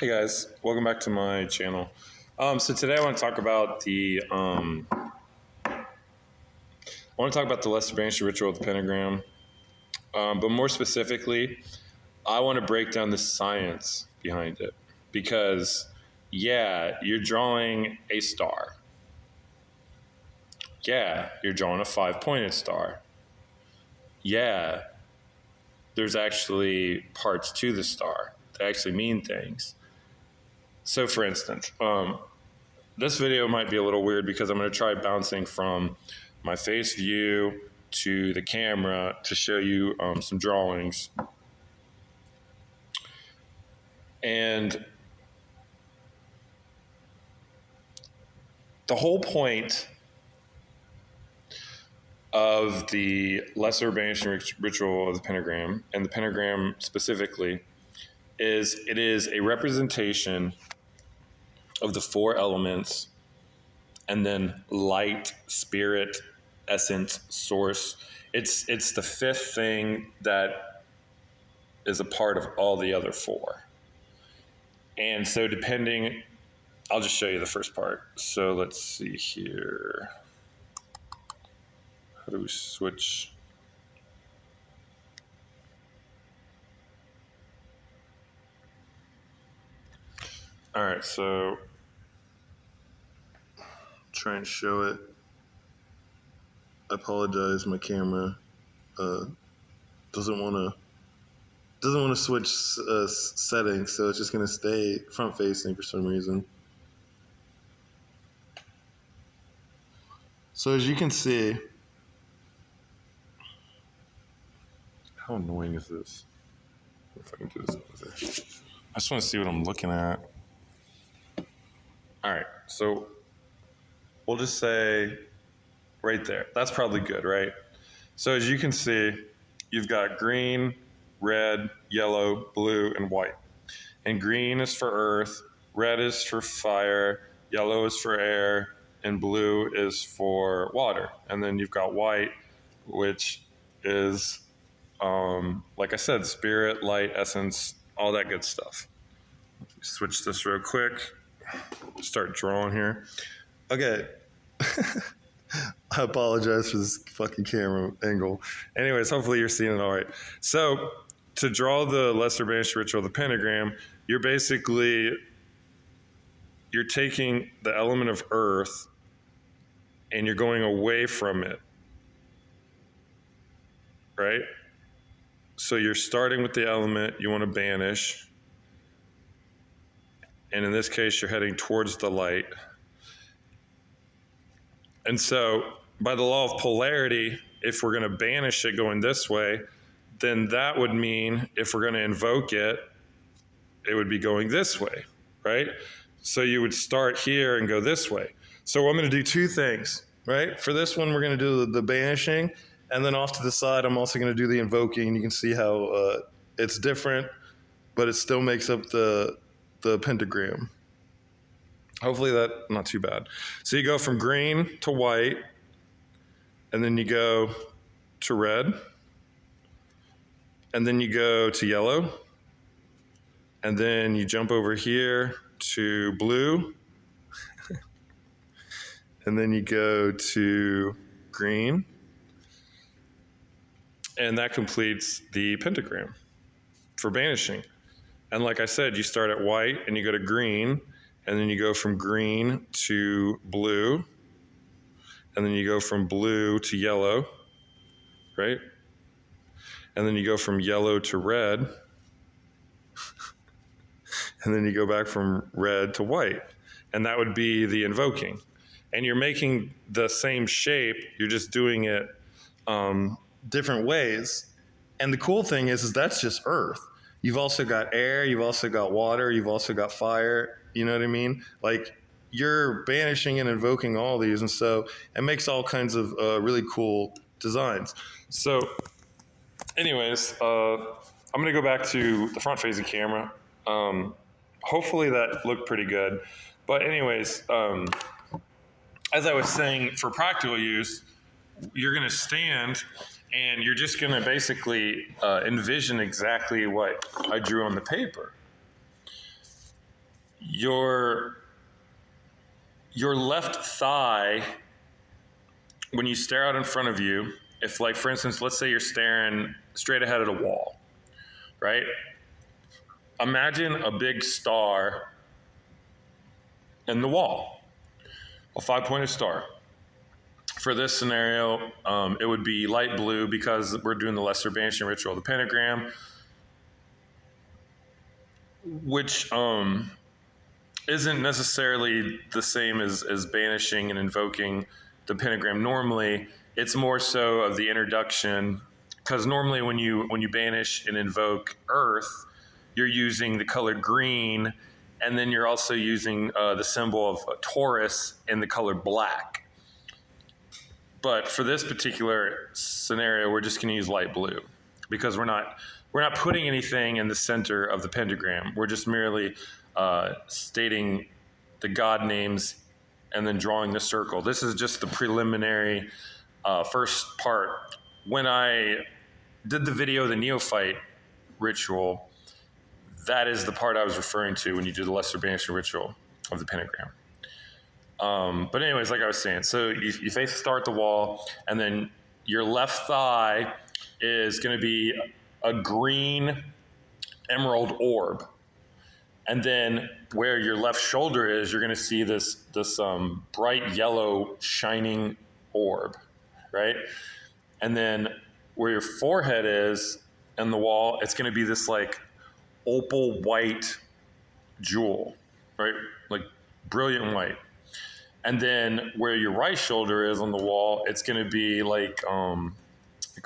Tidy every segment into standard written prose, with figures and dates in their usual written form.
Hey guys, welcome back to my channel. So today I want to talk about the lesser banishing ritual of the pentagram, but more specifically, I want to break down the science behind it because, yeah, you're drawing a star. Yeah, you're drawing a five-pointed star. Yeah, there's actually parts to the star that actually mean things. So, for instance, this video might be a little weird because I'm going to try bouncing from my face view to the camera to show you some drawings. And the whole point of the lesser banishing ritual of the pentagram, and the pentagram specifically, is it is a representation of the four elements and then light, spirit, essence, source. It's the fifth thing that is a part of all the other four. And so depending, I'll just show you the first part. So let's see here. How do we switch? All right, so try and show it. I apologize, my camera doesn't want to switch settings, so it's just going to stay front facing for some reason. So as you can see, how annoying is this? If I can do this over there. I just want to see what I'm looking at. All right, so we'll just say right there. That's probably good, right? So as you can see, you've got green, red, yellow, blue, and white. And green is for earth, red is for fire, yellow is for air, and blue is for water. And then you've got white, which is, like I said, spirit, light, essence, all that good stuff. Switch this real quick. Start drawing here. Okay. I apologize for this fucking camera angle. Anyways, hopefully you're seeing it all right. So to draw the lesser banished ritual of the pentagram, you're taking the element of earth and you're going away from it, right? So you're starting with the element you want to banish. And in this case, you're heading towards the light. And so by the law of polarity, if we're going to banish it going this way, then that would mean if we're going to invoke it, it would be going this way, right? So you would start here and go this way. So I'm going to do two things, right? For this one, we're going to do the banishing, and then off to the side, I'm also going to do the invoking. You can see how it's different, but it still makes up the pentagram. Hopefully that's not too bad. So you go from green to white, and then you go to red, and then you go to yellow, and then you jump over here to blue, and then you go to green, and that completes the pentagram for banishing. And like I said, you start at white and you go to green, and then you go from green to blue, and then you go from blue to yellow, right? And then you go from yellow to red, and then you go back from red to white. And that would be the invoking. And you're making the same shape, you're just doing it different ways. And the cool thing is that's just earth. You've also got air, you've also got water, you've also got fire, you know what I mean? Like, you're banishing and invoking all these, and so it makes all kinds of really cool designs. So anyways, I'm gonna go back to the front-facing camera. Hopefully that looked pretty good. But anyways, as I was saying, for practical use, you're gonna stand and you're just gonna basically envision exactly what I drew on the paper. your left thigh, when you stare out in front of you, if, like, for instance, let's say you're staring straight ahead at a wall, right? Imagine a big star in the wall, a 5-pointed star. For this scenario, it would be light blue because we're doing the lesser banishing ritual of the pentagram, which isn't necessarily the same as banishing and invoking the pentagram. Normally, it's more so of the introduction, because normally when you banish and invoke earth, you're using the color green, and then you're also using the symbol of Taurus in the color black. But for this particular scenario, we're just going to use light blue because we're not putting anything in the center of the pentagram. We're just merely stating the God names and then drawing the circle. This is just the preliminary first part. When I did the video, the neophyte ritual, that is the part I was referring to when you do the lesser banishing ritual of the pentagram. But anyways, like I was saying, so you face the star at the wall, and then your left thigh is going to be a green emerald orb. And then where your left shoulder is, you're going to see this bright yellow shining orb, right? And then where your forehead is and the wall, it's going to be this like opal white jewel, right? Like brilliant white. And then where your right shoulder is on the wall, it's going to be like a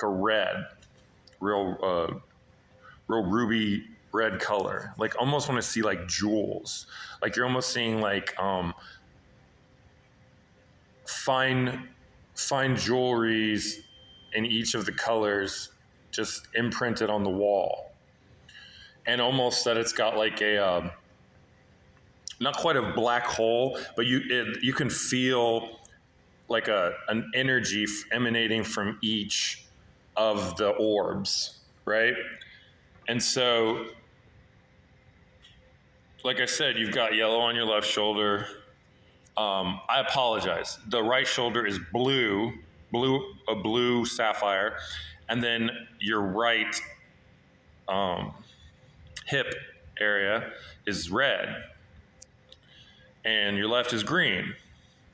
red, real ruby red color. Like almost want to see like jewels. Like you're almost seeing like fine jewelries in each of the colors just imprinted on the wall. And almost that it's got like a not quite a black hole, but you can feel like an energy emanating from each of the orbs, right? And so, like I said, you've got yellow on your left shoulder. I apologize. The right shoulder is a blue sapphire, and then your right hip area is red, and your left is green,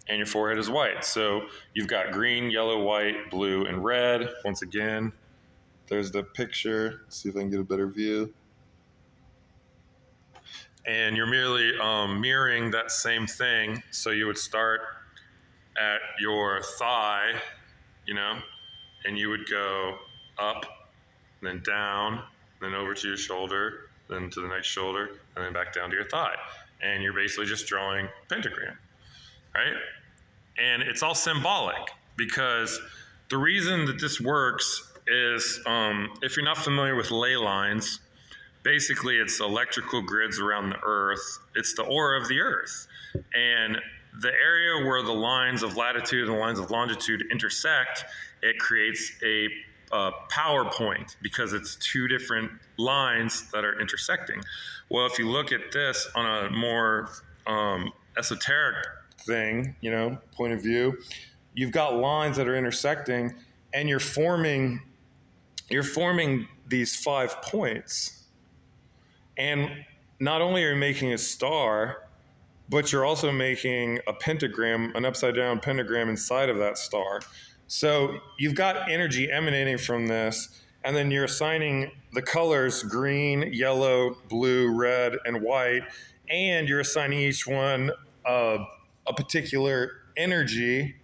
and your forehead is white. So you've got green, yellow, white, blue, and red. Once again, there's the picture. Let's see if I can get a better view. And you're merely mirroring that same thing. So you would start at your thigh, and you would go up, then down, then over to your shoulder, then to the next shoulder, and then back down to your thigh. And you're basically just drawing a pentagram, right? And it's all symbolic because the reason that this works is if you're not familiar with ley lines, basically it's electrical grids around the earth. It's the aura of the earth. And the area where the lines of latitude and the lines of longitude intersect, it creates a power point because it's two different lines that are intersecting. Well, if you look at this on a more esoteric thing, point of view, you've got lines that are intersecting, and you're forming these 5 points. And not only are you making a star, but you're also making a pentagram, an upside down pentagram inside of that star. So you've got energy emanating from this, and then you're assigning the colors green, yellow, blue, red, and white, and you're assigning each one a particular energy,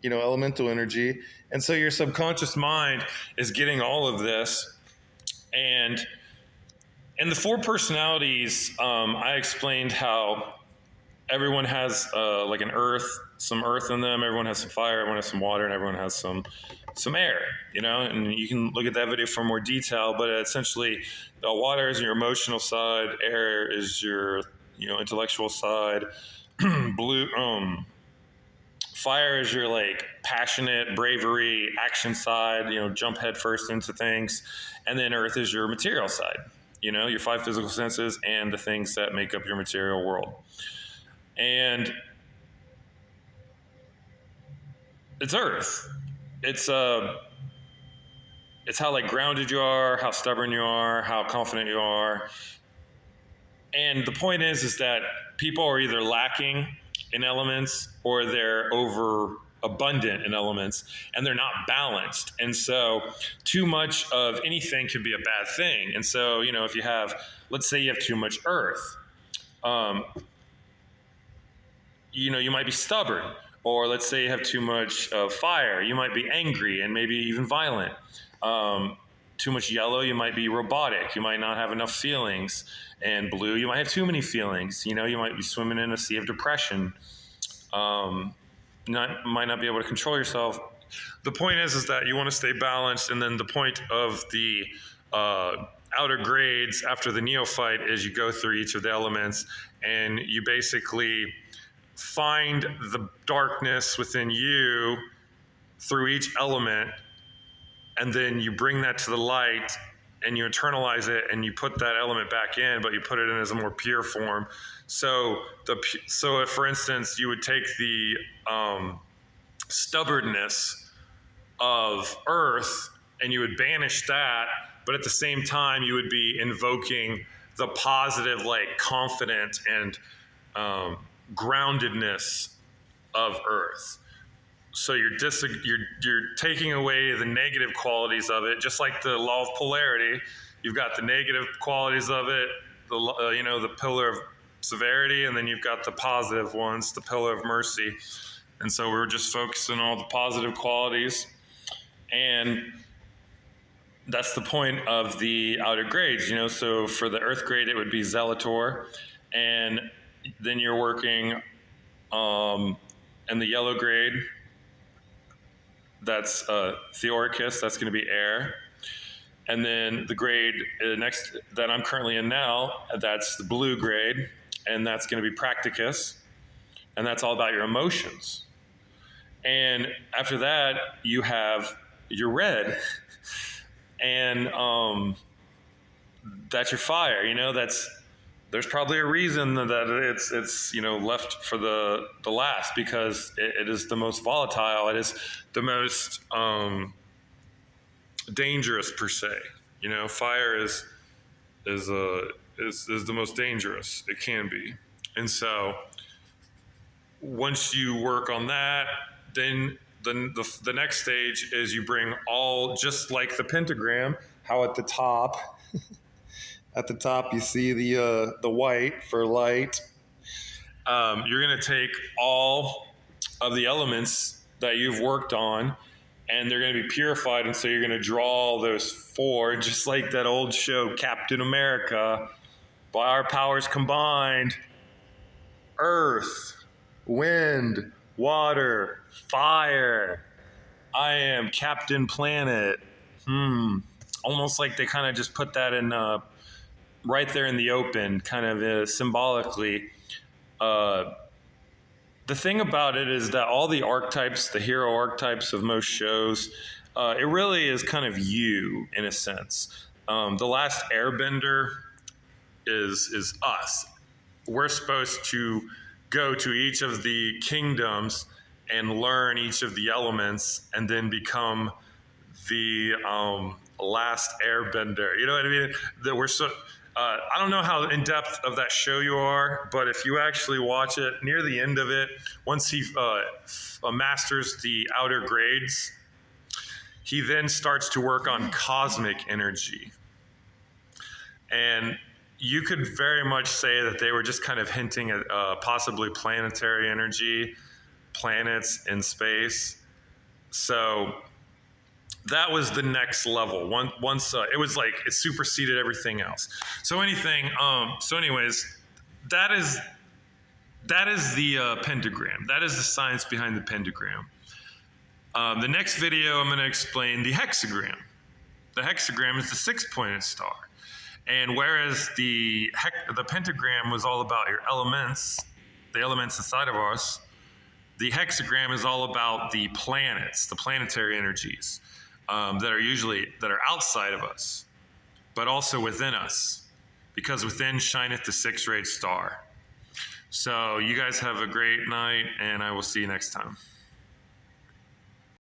elemental energy. And so your subconscious mind is getting all of this. And in the 4 personalities, I explained how everyone has like some earth in them. Everyone has some fire. Everyone has some water, and everyone has some air. And you can look at that video for more detail. But essentially, water is your emotional side. Air is your intellectual side. Fire is your like passionate bravery action side. Jump head first into things, and then earth is your material side. your 5 physical senses and the things that make up your material world. And it's Earth. It's how like grounded you are, how stubborn you are, how confident you are. And the point is that people are either lacking in elements or they're overabundant in elements, and they're not balanced. And so too much of anything can be a bad thing. And so, if you have, let's say you have too much earth, you might be stubborn. Or let's say you have too much fire, you might be angry and maybe even violent. Too much yellow, you might be robotic. You might not have enough feelings. And blue, you might have too many feelings. You might be swimming in a sea of depression. Might not be able to control yourself. The point is that you want to stay balanced. And then the point of the outer grades after the neophyte is you go through each of the elements and you basically find the darkness within you through each element, and then you bring that to the light and you internalize it and you put that element back in, but you put it in as a more pure form. So if, for instance, you would take the stubbornness of earth and you would banish that, but at the same time you would be invoking the positive, like confident and groundedness of earth. So you're taking away the negative qualities of it, just like the law of polarity. You've got the negative qualities of it, the pillar of severity, and then you've got the positive ones, the pillar of mercy. And so we're just focusing on all the positive qualities, and that's the point of the outer grades. So for the earth grade, it would be Zelator, and then you're working in the yellow grade. That's Theoricus, that's going to be air. And then the grade next that I'm currently in now, that's the blue grade, and that's going to be Practicus, and that's all about your emotions. And after that, you have your red, and that's your fire. There's probably a reason that it's left for the last, because it is the most volatile. It is the most dangerous per se. Fire is the most dangerous it can be. And so once you work on that, then the next stage is you bring all, just like the pentagram, how at the top you see the white for light. You're going to take all of the elements that you've worked on, and they're going to be purified. And so you're going to draw those 4, just like that old show, Captain America. By our powers combined, earth, wind, water, fire. I am Captain Planet. Almost like they kind of just put that in right there in the open, kind of symbolically. The thing about it is that all the archetypes, the hero archetypes of most shows, it really is kind of you, in a sense. The Last Airbender is us. We're supposed to go to each of the kingdoms and learn each of the elements, and then become the last airbender. You know what I mean? That we're so. I don't know how in depth of that show you are, but if you actually watch it, near the end of it, once he masters the outer grades, he then starts to work on cosmic energy. And you could very much say that they were just kind of hinting at possibly planetary energy, planets in space. So that was the next level. Once it was like it superseded everything else. So anyways, that is the pentagram. That is the science behind the pentagram. The next video, I'm going to explain the hexagram. The hexagram is the 6-pointed star. And whereas the pentagram was all about your elements, the elements inside of us, the hexagram is all about the planets, the planetary energies that are outside of us, but also within us. because within shineth the six-rayed star. So you guys have a great night, and I will see you next time.